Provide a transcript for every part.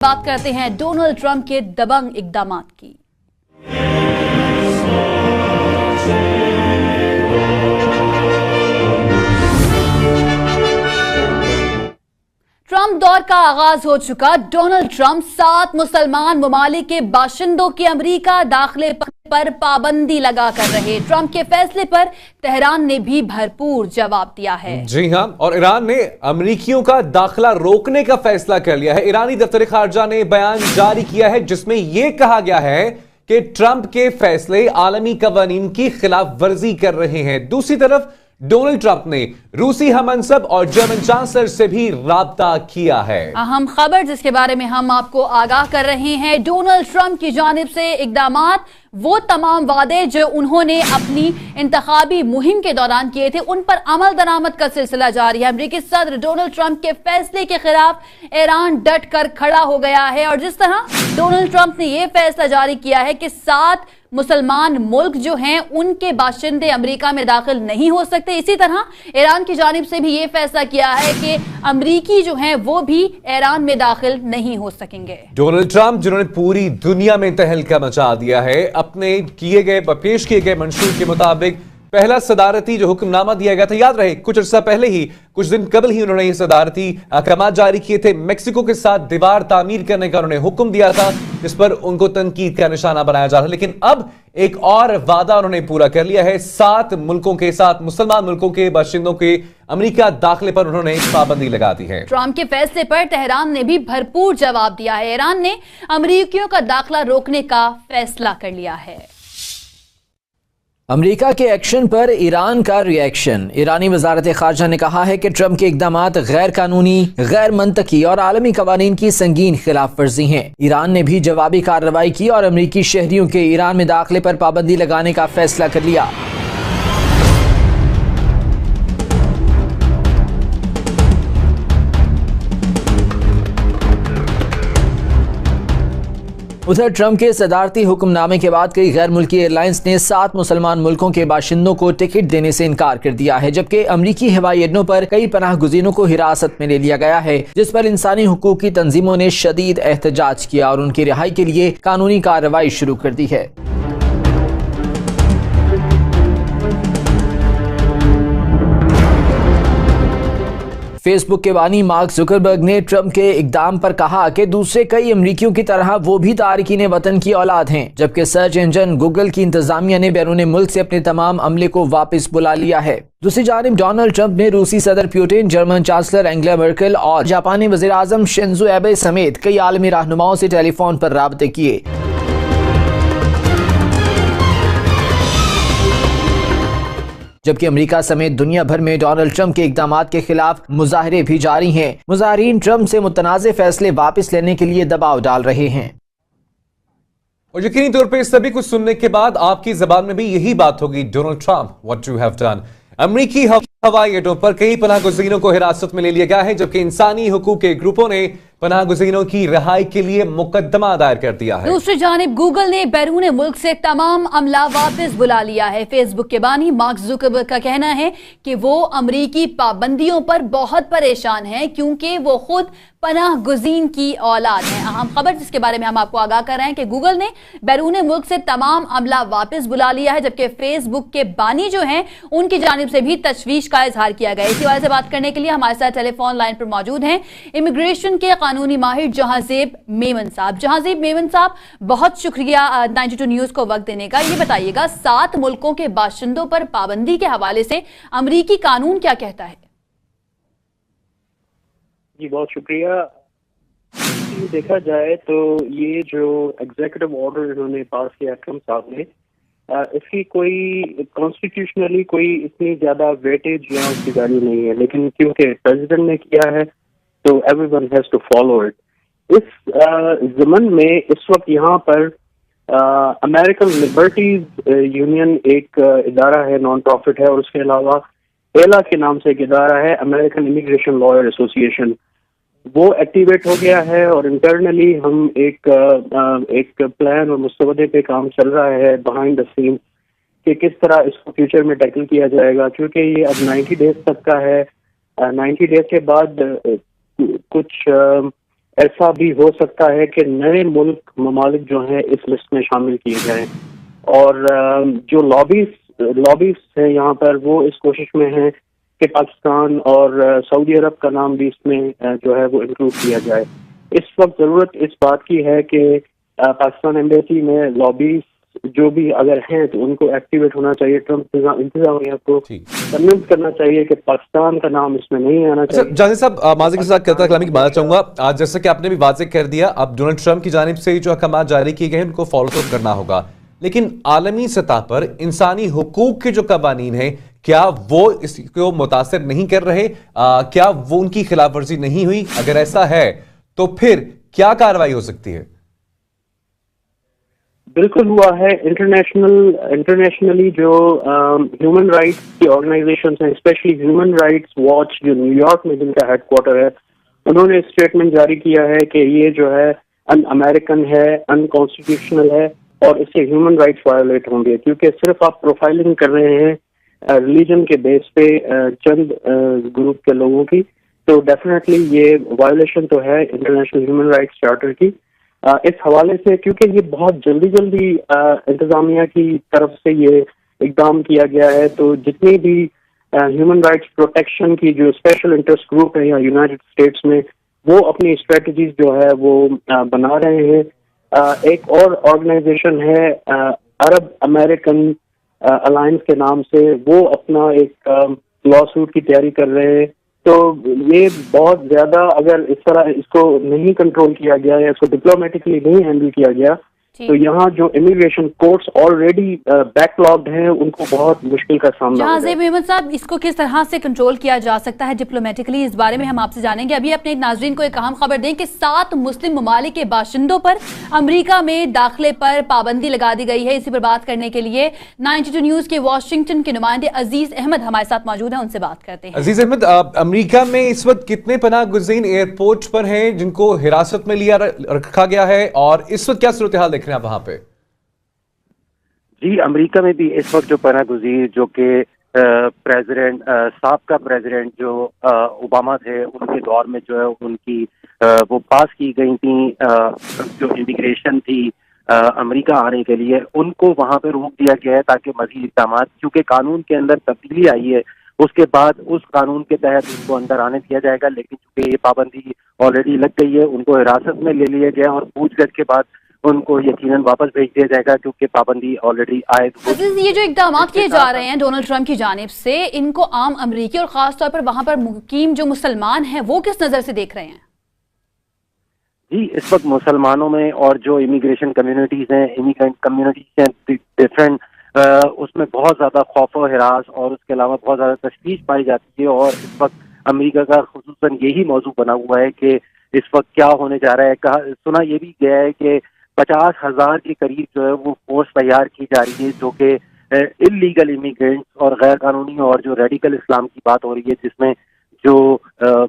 बात करते हैं डोनाल्ड ट्रंप के दबंग इकदामात की। ट्रंप दौर का आगाज हो चुका। डोनाल्ड ट्रंप 7 मुसलमान ममालिक के बाशिंदों के अमेरिका दाखिले पर पाबंदी लगा कर रहे। ट्रंप के फैसले पर तेहरान ने भी भरपूर जवाब दिया है। जी हां, और ईरान ने अमेरिकियों का दाखिला रोकने का फैसला कर लिया है। ईरानी दफ्तर खारजा ने बयान जारी किया है जिसमें यह कहा गया है कि ट्रंप के फैसले आलमी कवानीन की खिलाफ वर्जी कर रहे हैं। दूसरी तरफ डोनाल्ड ट्रंप ने रूसी हमअनसब और जर्मन चांसलर से भी राब्ता किया है। अहम खबर जिसके बारे में हम आपको आगाह कर रहे हैं, डोनाल्ड ट्रंप की जानिब से इकदामात, वो तमाम वादे जो उन्होंने अपनी इंतखाबी मुहिम के दौरान किए थे उन पर अमल दरामद का सिलसिला जारी है। अमेरिकी सदर डोनाल्ड ट्रंप के फैसले के खिलाफ ईरान डट कर खड़ा हो गया है और जिस तरह डोनाल्ड ट्रंप ने यह फैसला जारी किया है कि 7 मुसलमान मुल्क जो हैं उनके बाशिंदे अमेरिका में दाखिल नहीं हो सकते, इसी तरह ईरान की जानिब से भी यह फैसला किया है कि अमेरिकी जो हैं वो भी ईरान में दाखिल नहीं हो सकेंगे। डोनाल्ड ट्रंप जिन्होंने पूरी दुनिया में तहलका मचा दिया है, अपने पेश किए गए मंशूर के मुताबिक पहला सदारती जो हुक्मनामा दिया गया था, याद रहे कुछ अर्सा पहले ही, कुछ दिन कबल ही उन्होंने ये सदारती अहकाम जारी किए थे। मेक्सिको के साथ दीवार तामीर करने का उन्होंने हुक्म दिया था जिस पर उनको तनकीद का निशाना बनाया जा रहा है। लेकिन अब एक और वादा उन्होंने पूरा कर लिया है। 7 मुल्कों के, 7 मुसलमान मुल्कों के बाशिंदों के अमेरिका दाखिले पर उन्होंने पाबंदी लगा दी है। ट्रंप के फैसले पर तेहरान ने भी भरपूर जवाब दिया है। ईरान ने अमेरिकियों का दाखिला रोकने का फैसला कर लिया है। अमेरिका के एक्शन पर ईरान का रिएक्शन। ईरानी वजारत खारजा ने कहा है कि ट्रंप के इकदामात गैर कानूनी, गैर मंतकी और आलमी कवानीन की संगीन खिलाफ वर्जी हैं। ईरान ने भी जवाबी कार्रवाई की और अमेरिकी शहरियों के ईरान में दाखिले पर पाबंदी लगाने का फैसला कर लिया। उधर ट्रंप के सदारती हुक्मनामे के बाद कई गैर मुल्की एयरलाइंस ने 7 मुसलमान मुल्कों के बाशिंदों को टिकट देने से इनकार कर दिया है, जबकि अमरीकी हवाई अड्डों पर कई पनाह गुज़ीनों को हिरासत में ले लिया गया है, जिस पर इंसानी हुकूक की तंजीमों ने शदीद एहतजाज किया और उनकी रिहाई के लिए कानूनी कार्रवाई शुरू कर दी है। फेसबुक के बानी मार्क जुकरबर्ग ने ट्रंप के इकदाम पर कहा कि दूसरे कई अमरीकियों की तरह वो भी तारकीन वतन की औलाद हैं, जबकि सर्च इंजन गूगल की इंतजामिया ने बैरून मुल्क से अपने तमाम अमले को वापस बुला लिया है। दूसरी जानिब डोनाल्ड ट्रंप ने रूसी सदर Putin, German chancellor Angela Merkel और जापानी वज़ीर आज़म शिंजो एबे समेत कई आलमी रहनुमाओं से टेलीफोन पर राब्ते किए। जबकि अमेरिका समेत दुनिया भर में डोनाल्ड ट्रंप के इकदामात के खिलाफ मुजाहरे भी जारी हैं। मुजाहिरीन ट्रंप से मुतनाज़े फैसले वापस लेने के लिए दबाव डाल रहे हैं। और यकीनी तौर पे सभी कुछ सुनने के बाद आपकी जबान में भी यही बात होगी, Donald Trump, what you have done. अमेरिकी हवाई अड्डों पर कई पनाह गुज़ीनों को हिरासत में ले लिया गया है, जबकि इंसानी हुकूक के ग्रुपों ने पनाह गुज़ीनों की रिहाई के लिए मुकदमा दायर कर दिया है। दूसरी जानिब गूगल ने बैरून मुल्क से तमाम अमला वापस बुला लिया है। फेसबुक के बानी मार्क जुकरबर्ग का कहना है कि वो अमरीकी पाबंदियों पर बहुत परेशान हैं क्योंकि वो खुद पनाह गुज़ीन की औलाद हैं। अहम खबर जिसके बारे में हम आपको आगाह कर रहे हैं कि गूगल ने बैरून मुल्क से तमाम अमला वापस बुला लिया है, जबकि फेसबुक के बानी जो हैं उनकी जानिब से भी तशवीश का इजहार किया गया। इसी वजह से बात करने के लिए हमारे साथ टेलीफोन लाइन पर मौजूद हैं इमिग्रेशन के कानूनी माहिर जहांज़ेब मेमन साहब। जहांज़ेब मेमन साहब, बहुत शुक्रिया 92 न्यूज को वक्त देने का। ये बताइएगा 7 मुल्कों के बाशिंदों पर पाबंदी के हवाले से अमरीकी कानून क्या कहता है? जी बहुत शुक्रिया। देखा जाए तो ये जो एग्जीक्यूटिव ऑर्डर इन्होंने पास किया ट्रंप साहब ने, इसकी कोई कॉन्स्टिट्यूशनली कोई इतनी ज्यादा वेटेज या उसकी वैल्यू नहीं है, लेकिन क्योंकि प्रेसिडेंट ने किया है तो everyone has to follow it. इस ज़मन में इस वक्त यहाँ पर अमेरिकन लिबर्टीज यूनियन एक इदारा है, नॉन प्रॉफिट है, और उसके अलावा एला के नाम से एक इदारा है, अमेरिकन इमिग्रेशन लॉयर एसोसिएशन, वो एक्टिवेट हो गया है और इंटरनली हम एक प्लान और मुस्तवदे पे काम चल रहा है बिहाइंड द सीन कि किस तरह इसको फ्यूचर में टैकल किया जाएगा, क्योंकि ये अब 90 डेज तक का है। 90 डेज के बाद कुछ ऐसा भी हो सकता है कि नए ममालिक जो हैं इस लिस्ट में शामिल किए जाएं। और जो लॉबीज है यहाँ पर, वो इस कोशिश में है कि पाकिस्तान और सऊदी अरब का नाम भी इसमें जो है वो इंक्लूड किया जाए। इस वक्त जरूरत इस बात की है कि पाकिस्तान एम्बेसी में लॉबीज जो भी अगर हैं तो उनको एक्टिवेट होना चाहिए। ट्रम्प इंतजामिया को कन्विंस करना चाहिए कि पाकिस्तान का नाम इसमें नहीं आना चाहिए। जानी साहब, माजी के साथ कहता कलामी की बात चाहूंगा। आज जैसा कि आपने भी वाज़ेह कर दिया, अब डोनाल्ड ट्रम्प की जानिब से जो अहकाम जारी किए गए हैं उनको फॉलो अप करना होगा, लेकिन आलमी सतह पर इंसानी हुकूक के जो कवानीन है, क्या वो इसको मुतासिर नहीं कर रहे? क्या वो उनकी खिलाफ वर्जी नहीं हुई? अगर ऐसा है तो फिर क्या कार्रवाई हो सकती है? बिल्कुल हुआ है। इंटरनेशनली जो ह्यूमन राइट्स की ऑर्गेनाइजेशन हैं, स्पेशली ह्यूमन राइट्स वॉच जो न्यूयॉर्क में जिनका हेडक्वार्टर है, उन्होंने स्टेटमेंट जारी किया है कि ये जो है अन अमेरिकन है, अनकॉन्स्टिट्यूशनल है और इससे ह्यूमन राइट्स वायोलेट होंगे। क्योंकि सिर्फ आप प्रोफाइलिंग कर रहे हैं रिलीजन के बेस पे चंद ग्रुप के लोगों की, तो डेफिनेटली ये वायोलेशन तो है इंटरनेशनल ह्यूमन राइट्स चार्टर की। इस हवाले से क्योंकि ये बहुत जल्दी इंतजामिया की तरफ से ये इकदाम किया गया है, तो जितनी भी ह्यूमन राइट्स प्रोटेक्शन की जो स्पेशल इंटरेस्ट ग्रुप है या यूनाइटेड स्टेट्स में, वो अपनी स्ट्रेटजीज जो है वो बना रहे हैं। एक और ऑर्गेनाइजेशन है अरब अमेरिकन अलायंस के नाम से, वो अपना एक लॉ सूट की तैयारी कर रहे हैं। तो ये बहुत ज्यादा अगर इस तरह इसको नहीं कंट्रोल किया गया या इसको डिप्लोमेटिकली नहीं हैंडल किया गया, तो यहाँ जो इमिग्रेशन कोर्ट्स ऑलरेडी बैकलॉग्ड हैं उनको बहुत मुश्किल का सामना होगा। ज़ेब मेमन साहब, इसको किस तरह से कंट्रोल किया जा सकता है डिप्लोमेटिकली, इस बारे में हम आपसे जानेंगे। अभी अपने नाजरीन को एक अहम खबर दें कि 7 मुस्लिम ममालिक के बाशिंदों पर अमेरिका में दाखिले पर पाबंदी लगा दी गई है। इसी पर बात करने के लिए 92 न्यूज के वाशिंगटन के नुमाइंदे अजीज अहमद हमारे साथ मौजूद हैं, उनसे बात करते हैं। अजीज अहमद, अमेरिका में इस वक्त कितने पनाह गुज़ीन एयरपोर्ट पर हैं जिनको हिरासत में लिया रखा गया है, और इस वक्त क्या सूरत हाल देख रहे हैं वहां पे? जी, अमेरिका में भी इस वक्त जो पनाह गुज़ीर जो कि प्रेसिडेंट साबका प्रेसिडेंट जो ओबामा थे उनके दौर में जो है उनकी वो पास की गई थी जो इमिग्रेशन थी अमेरिका आने के लिए, उनको वहां पे रोक दिया गया है ताकि मजीद इक़दाम, क्योंकि कानून के अंदर तब्दीली आई है, उसके बाद उस कानून के तहत उनको अंदर आने दिया जाएगा। लेकिन चूंकि ये पाबंदी ऑलरेडी लग गई है, उनको हिरासत में ले लिया गया और पूछगछ के बाद उनको यकीनन वापस भेज दिया जाएगा क्योंकि पाबंदी ऑलरेडी आयद हो गई। ये जो इक़दाम किए जा रहे हैं डोनाल्ड ट्रम्प की जानिब से, इनको आम अमरीकी और खासतौर पर वहां पर मुकीम जो मुसलमान हैं वो किस नजर से देख रहे हैं? जी, इस वक्त मुसलमानों में और जो इमिग्रेशन कम्युनिटीज हैं, इमिग्रेंट कम्युनिटीज हैं डिफरेंट, उसमें बहुत ज्यादा खौफ और हिरास और उसके अलावा बहुत ज्यादा तशवीश पाई जाती है। और इस वक्त अमेरिका का खुसूसन यही मौजू बना हुआ है कि इस वक्त क्या होने जा रहा है। सुना ये भी गया है कि 50,000 के करीब जो है वो फोर्स तैयार की जा रही है जो कि इलीगल इमिग्रेंट्स और गैर कानूनी और जो रेडिकल इस्लाम की बात हो रही है, जिसमें जो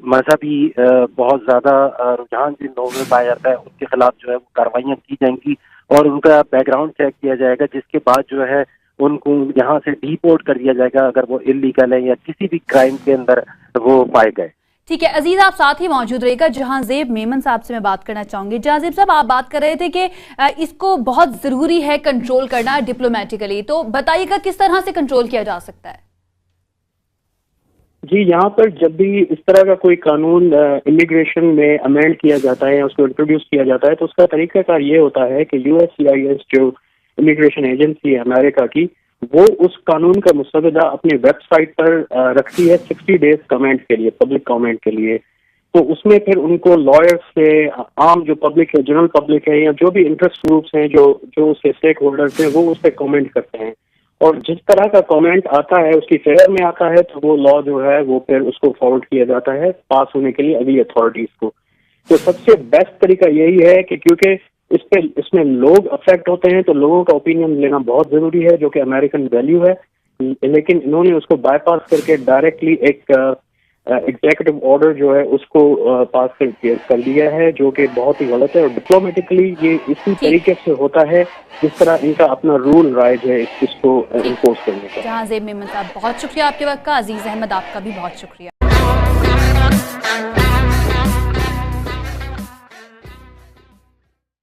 मजहबी बहुत ज्यादा रुझान जिन लोगों में पाया जाता है उनके खिलाफ जो है वो कार्रवाइयाँ की जाएंगी और उनका बैकग्राउंड चेक किया जाएगा, जिसके बाद जो है उनको यहाँ से डिपोर्ट कर दिया जाएगा अगर वो इलीगल है या किसी भी क्राइम के अंदर वो पाए गए। ठीक है अजीज, आप साथ ही मौजूद रहेगा। जहांजेब मेमन साहब से मैं बात करना चाहूंगी। जहांजेब साहब, आप बात कर रहे थे कि इसको बहुत जरूरी है कंट्रोल करना डिप्लोमेटिकली, तो बताइएगा किस तरह से कंट्रोल किया जा सकता है? जी, यहाँ पर जब भी इस तरह का कोई कानून इमिग्रेशन में अमेंड किया जाता है या उसको इंट्रोड्यूस किया जाता है, तो उसका तरीकाकार ये होता है कि USCIS जो इमिग्रेशन एजेंसी है अमेरिका की, वो उस कानून का मुसवदा अपनी वेबसाइट पर रखती है 60 डेज कमेंट के लिए, पब्लिक कमेंट के लिए। तो उसमें फिर उनको लॉयर्स से, आम जो पब्लिक है, जनरल पब्लिक है या जो भी इंटरेस्ट ग्रुप्स हैं जो उसके स्टेक होल्डर्स हैं, वो उस पर कमेंट करते हैं और जिस तरह का कमेंट आता है उसकी फेवर में आता है तो वो लॉ जो है वो फिर उसको फॉरवर्ड किया जाता है पास होने के लिए अगली अथॉरिटीज को। तो सबसे बेस्ट तरीका यही है कि क्योंकि इसमें लोग अफेक्ट होते हैं तो लोगों का ओपिनियन लेना बहुत जरूरी है, जो कि अमेरिकन वैल्यू है, लेकिन इन्होंने उसको बाईपास करके डायरेक्टली एक एग्जीक्यूटिव ऑर्डर जो है उसको पास कर दिया है, जो कि बहुत ही गलत है। और डिप्लोमेटिकली ये इसी तरीके से होता है जिस तरह इनका अपना रूल राइज है इसको इम्पोज करने का। जहांजेब मेमन साहब, बहुत शुक्रिया आपके वक्त का। अजीज अहमद, आपका भी बहुत शुक्रिया।